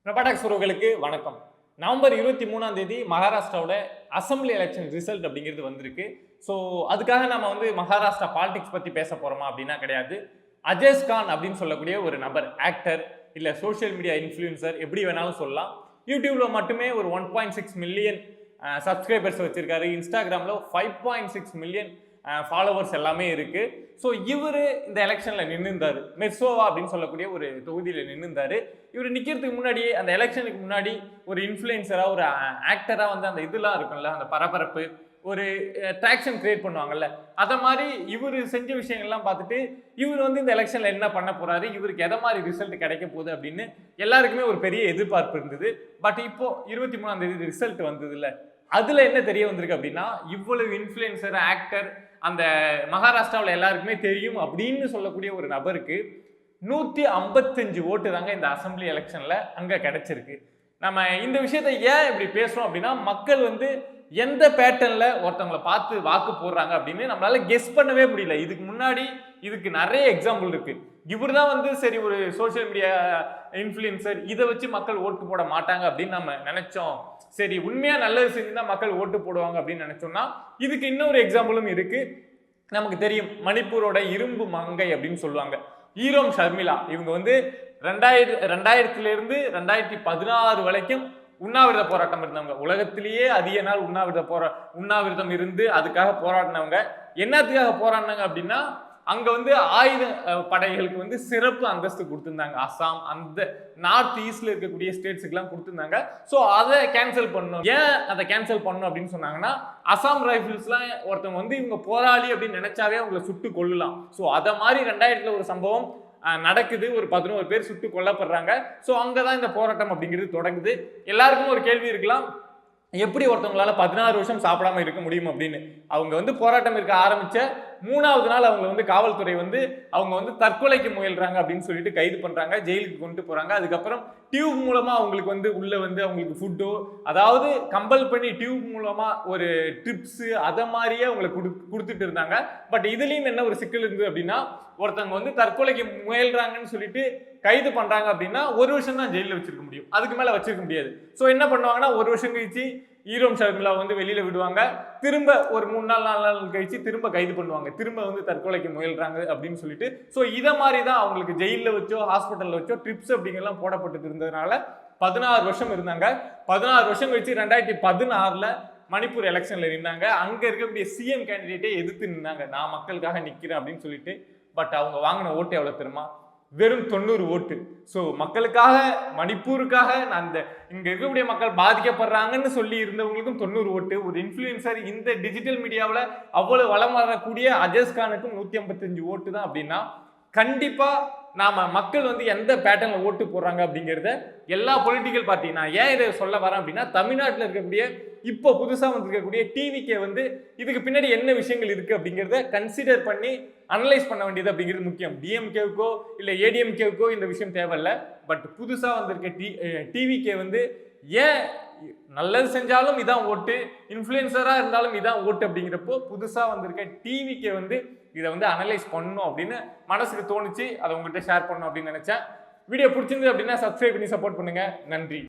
பிரபாடக்ஸ் உறவுகளுக்கு வணக்கம். நவம்பர் 23ஆம் தேதி மகாராஷ்டிராவோட அசம்பிளி எலெக்ஷன் ரிசல்ட் அப்படிங்கிறது வந்திருக்கு. ஸோ அதுக்காக நம்ம மகாராஷ்டிரா பாலிடிக்ஸ் பற்றி பேச போகிறோமா அப்படின்னா கிடையாது. அஜேஷ் கான் அப்படின்னு சொல்லக்கூடிய ஒரு நபர், ஆக்டர் இல்லை சோஷியல் மீடியா இன்ஃப்ளூயன்சர், எப்படி வேணாலும் சொல்லலாம். யூடியூப்ல மட்டுமே ஒரு 1.6 மில்லியன் சப்ஸ்கிரைபர்ஸ் வச்சிருக்காரு. இன்ஸ்டாகிராமில் 5.6 மில்லியன் ஃபாலோவர்ஸ் எல்லாமே இருக்கு. ஸோ இவர் இந்த எலெக்ஷனில் நின்றுந்தார். மெர்சோவா அப்படின்னு சொல்லக்கூடிய ஒரு தொகுதியில் நின்றுந்தார். இவர் நிற்கிறதுக்கு முன்னாடியே, அந்த எலெக்ஷனுக்கு முன்னாடி, ஒரு இன்ஃப்ளூயன்சராக, ஒரு ஆக்டராக அந்த இதெல்லாம் இருக்கும்ல, அந்த பரபரப்பு, ஒரு ட்ராக்ஷன் கிரியேட் பண்ணுவாங்கல்ல, அதை மாதிரி இவர் செஞ்ச விஷயங்கள்லாம் பார்த்துட்டு இவர் இந்த எலெக்ஷனில் என்ன பண்ண போறாரு, இவருக்கு எதை மாதிரி ரிசல்ட் கிடைக்க போகுது அப்படின்னு எல்லாருக்குமே ஒரு பெரிய எதிர்பார்ப்பு இருந்தது. பட் இப்போ 23ஆம் தேதி ரிசல்ட் வந்தது இல்லை, அதுல என்ன தெரிய வந்திருக்கு அப்படின்னா, இவ்வளவு இன்ஃப்ளூயன்சர், ஆக்டர், அந்த மகாராஷ்டிராவில் எல்லாருக்குமே தெரியும் அப்படின்னு சொல்லக்கூடிய ஒரு நபருக்கு 155 ஓட்டு தாங்க இந்த அசம்பிளி எலெக்ஷன்ல அங்க கிடைச்சிருக்கு. நம்ம இந்த விஷயத்தை ஏன் இப்படி பேசுறோம் அப்படின்னா, மக்கள் எந்த பேட்டர்ன்ல ஒருத்தவங்களை பார்த்து வாக்கு போடுறாங்க அப்படின்னு நம்மளால கெஸ் பண்ணவே முடியல. இதுக்கு முன்னாடி இதுக்கு நிறைய எக்ஸாம்பிள் இருக்கு. இவர் தான் சரி ஒரு சோசியல் மீடியா இன்ஃப்ளூயன்சர், இதை வச்சு மக்கள் ஓட்டு போட மாட்டாங்க அப்படின்னு நம்ம நினைச்சோம். சரி, உண்மையா நல்லது செஞ்சுதான் மக்கள் ஓட்டு போடுவாங்க அப்படின்னு நினைச்சோம்னா, இதுக்கு இன்னொரு எக்ஸாம்பிளும் இருக்கு. நமக்கு தெரியும், மணிப்பூரோட இரும்பு மங்கை அப்படின்னு சொல்லுவாங்க, ஈரோம் ஷர்மிளா. இவங்க 2000 இருந்து 2016 வரைக்கும் உண்ணாவிரத போராட்டம் இருந்தவங்க. உலகத்திலேயே அதிக நாள் உண்ணாவிரதம் இருந்து அதுக்காக போராடினவங்க. என்னத்துக்காக போராடினாங்க அப்படின்னா, அங்க ஆயுத படைகளுக்கு சிறப்பு அந்தஸ்து கொடுத்திருந்தாங்க. அசாம், அந்த நார்த் ஈஸ்ட்ல இருக்கக்கூடிய ஸ்டேட்ஸுக்கு எல்லாம் கொடுத்திருந்தாங்க. ஸோ அதை கேன்சல் பண்ணணும். ஏன் அதை கேன்சல் பண்ணணும் அப்படின்னு சொன்னாங்கன்னா, அசாம் ரைபிள்ஸ்லாம் ஒருத்தவங்க இவங்க போராளி அப்படின்னு நினைச்சாவே அவங்களை சுட்டு கொள்ளலாம். ஸோ அதை மாதிரி 2000 ஒரு சம்பவம் நடக்குது. ஒரு 11 பேர் சுட்டு கொல்லப்படுறாங்க. ஸோ அங்கதான் இந்த போராட்டம் அப்படிங்கிறது தொடங்குது. எல்லாருக்கும் ஒரு கேள்வி இருக்கலாம், எப்படி ஒருத்தவங்களால 16 வருஷம் சாப்பிடாம இருக்க முடியும் அப்படின்னு. அவங்க போராட்டம் இருக்க ஆரம்பிச்ச 3வது நாள் அவங்க காவல்துறை அவங்க தற்கொலைக்கு முயல்றாங்க அப்படின்னு சொல்லிட்டு கைது பண்றாங்க, ஜெயிலுக்கு கொண்டு போறாங்க. அதுக்கப்புறம் டியூப் மூலமா அவங்களுக்கு உள்ள அவங்களுக்கு ஃபுட்டோ, அதாவது கம்பல் பண்ணி டியூப் மூலமா ஒரு ட்ரிப்ஸ் அதை மாதிரியே அவங்களுக்கு கொடுத்துட்டு இருந்தாங்க. பட் இதுலயும் என்ன ஒரு சிக்கல் இருந்தது அப்படின்னா, ஒருத்தவங்க தற்கொலைக்கு முயல்றாங்கன்னு சொல்லிட்டு கைது பண்றாங்க அப்படின்னா 1 வருஷம் தான் ஜெயிலில் வச்சிருக்க முடியும், அதுக்கு மேல வச்சிருக்க முடியாது. ஸோ என்ன பண்ணுவாங்கன்னா, 1 வருஷம் கழிச்சு ஈரோம் ஷர்மிளா வெளியில விடுவாங்க. திரும்ப ஒரு 3 நாள் 4 நாள் கழிச்சு திரும்ப கைது பண்ணுவாங்க, திரும்ப தற்கொலைக்கு முயல்றாங்க அப்படின்னு சொல்லிட்டு. ஸோ இதை மாதிரி தான் அவங்களுக்கு ஜெயிலில் வச்சோ ஹாஸ்பிட்டல்ல வச்சோ ட்ரிப்ஸ் அப்படிங்கெல்லாம் போடப்பட்டு இருந்ததுனால 16 வருஷம் இருந்தாங்க. 16 வருஷம் கழிச்சு 2016ல் மணிப்பூர் எலெக்ஷன்ல நின்னாங்க. அங்க இருக்கக்கூடிய சிஎம் கேண்டிடேட்டே எதிர்த்து நின்னாங்க, நான் மக்களுக்காக நிக்கிறேன் அப்படின்னு சொல்லிட்டு. பட் அவங்க வாங்கின ஓட்டு எவ்வளவு தெரியுமா? வெறும் 90 ஓட்டு. ஸோ மக்களுக்காக, மணிப்பூருக்காக, இங்க இருக்கக்கூடிய மக்கள் பாதிக்கப்படுறாங்கன்னு சொல்லி இருந்தவங்களுக்கும் 90 ஓட்டு. ஒரு இன்ஃப்ளூயன்சர் இந்த டிஜிட்டல் மீடியாவில் அவ்வளவு வளம் வரக்கூடிய அஜேஷ் கானுக்கும் 155 ஓட்டு தான் அப்படின்னா, கண்டிப்பா நாம மக்கள் எந்த பேட்டர்ன்ல ஓட்டு போடுறாங்க அப்படிங்கிறத எல்லா பொலிட்டிக்கல் பார்ட்டி, நான் ஏன் இதை சொல்ல வரேன் அப்படின்னா, தமிழ்நாட்டில் இருக்கக்கூடிய இப்போ புதுசா வந்திருக்கக்கூடிய டிவிக்கே இதுக்கு பின்னாடி என்ன விஷயங்கள் இருக்கு அப்படிங்கிறத கன்சிடர் பண்ணி அனலைஸ் பண்ண வேண்டியது அப்படிங்கிறது முக்கியம். டிஎம்கேவுக்கோ இல்லை ஏடிஎம்கேவுக்கோ இந்த விஷயம் தேவையில்லை. பட் புதுசா வந்திருக்க டிவிக்கே ஏன் நல்லது செஞ்சாலும் இதான் ஓட்டு, இன்ஃப்ளூயன்சரா இருந்தாலும் இதான் ஓட்டு அப்படிங்கிறப்போ, புதுசா வந்திருக்க டிவிக்கே இதை அனலைஸ் பண்ணணும் அப்படின்னு மனசுக்கு தோணுச்சு. அதை உங்கள்கிட்ட ஷேர் பண்ணணும் அப்படின்னு நினைச்சேன். வீடியோ பிடிச்சிருந்து அப்படின்னா சப்ஸ்கிரைப் பண்ணி சப்போர்ட் பண்ணுங்க. நன்றி.